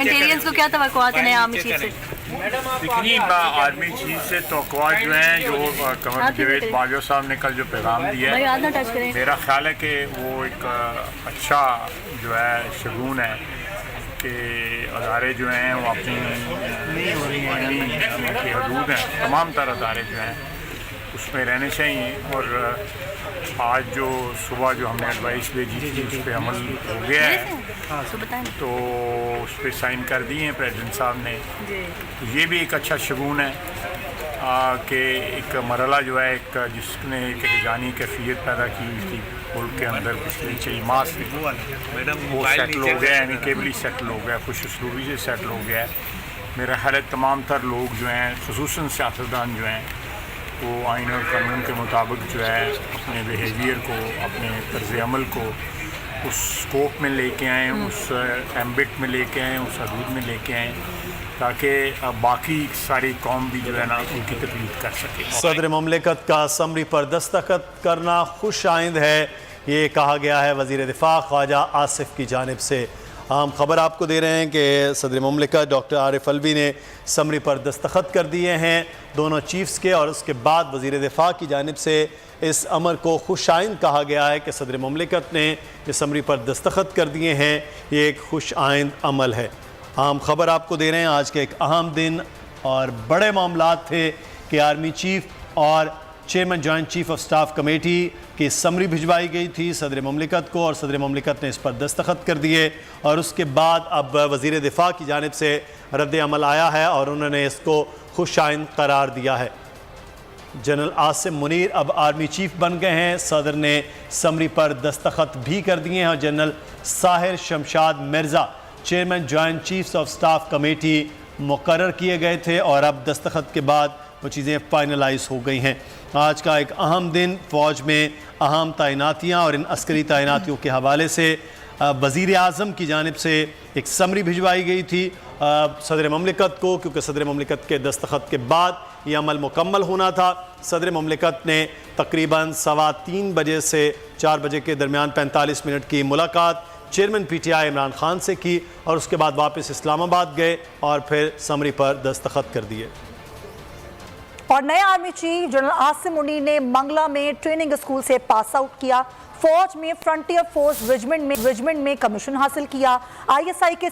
इंटेरियंस को क्या तवक्कुआत है आर्मी चीफ से? देखिए, आर्मी चीफ से तवक्कुआत जो हैं, जो कमर जावेद बाजवा साहब ने कल जो पैगाम दिया है, मेरा ख्याल है कि वो एक अच्छा जो है शगुन है कि अदारे जो हैं वो अपनी की हदूद हैं, तमाम तर अदारे जो हैं उसमें रहने चाहिए। और आज जो सुबह जो हमने एडवाइस भेजी थी उस पर अमल हो गया है, तो उस पर साइन कर दिए हैं प्रेसिडेंट साहब ने। तो ये भी एक अच्छा शगुन है कि एक मरला जो है एक जिसने एक जानी कैफियत पैदा की हुई थी मुल्क के अंदर पिछले 6 माह से, वो सेटल हो गया, एमिकेबली सेटल हो गया, खुश उसलूबी से सेटल हो गया है। मेरा ख्याल है तमाम तर लोग जो हैं, खुसूसन सियासतदान जो हैं, वो आइन और कानून के मुताबिक जो है अपने बिहेवियर को, अपने तर्ज़ अमल को उस स्कोप में लेके आएँ, उस एम्बिट में लेके आएँ, उस हदूद में लेके आएँ, ताकि बाकी सारी कौम भी जो है ना उनकी तकलीफ कर सके। सदर मुमलिकत का समरी पर दस्तखत करना खुश आइंद है, ये कहा गया है वज़ीर दिफा ख्वाजा आसिफ की जानिब से। हम खबर आपको दे रहे हैं कि सदर मुमलिकत डॉक्टर आरिफ अलवी ने समरी पर दस्तखत कर दिए हैं दोनों चीफ्स के, और उसके बाद वज़ीर दिफा की जानिब से इस अमर को खुश आइंद कहा गया है कि सदर मुमलिकत ने ये समरी पर दस्तखत कर दिए हैं, ये एक खुश आइंद अमल है। हम खबर आपको दे रहे हैं आज के एक अहम दिन और बड़े मामलात थे कि आर्मी चीफ और chairman joint chief of staff committee की समरी भिजवाई गई थी सदर मुमलिकत को, और सदर मुमलिकत ने इस पर दस्तखत कर दिए, और उसके बाद अब वज़ीर दिफा की जानिब से रद्द अमल आया है और उन्होंने इसको खुश आइंद करार दिया है। जनरल आसिम मुनीर अब आर्मी चीफ बन गए हैं, सदर ने समरी पर दस्तखत भी कर दिए हैं, और general Sahir Shamshad Mirza chairman joint chiefs of staff committee मुकर्रर किए गए थे, और अब दस्तखत के बाद वो चीज़ें फाइनलाइज हो गई हैं। आज का एक अहम दिन, फ़ौज में अहम तैनातियाँ, और इन अस्करी तैनातियों के हवाले से वज़ीर आज़म की जानिब से एक समरी भिजवाई गई थी सदर मुमलिकत को, क्योंकि सदर मुमलिकत के दस्तखत के बाद ये अमल मुकम्मल होना था। सदर मुमलिकत ने तकरीबन 3:15 बजे से 4 बजे के दरमियान 45 मिनट की मुलाकात चेयरमैन PTI इमरान खान से की, और उसके बाद वापस इस्लामाबाद गए और फिर समरी पर दस्तखत कर दिए। और नए army chief general Asim Munir ने मंगला में ट्रेनिंग स्कूल से पास आउट किया, फौज में फ्रंटियर फोर्स रेजिमेंट में कमीशन हासिल किया। ISI के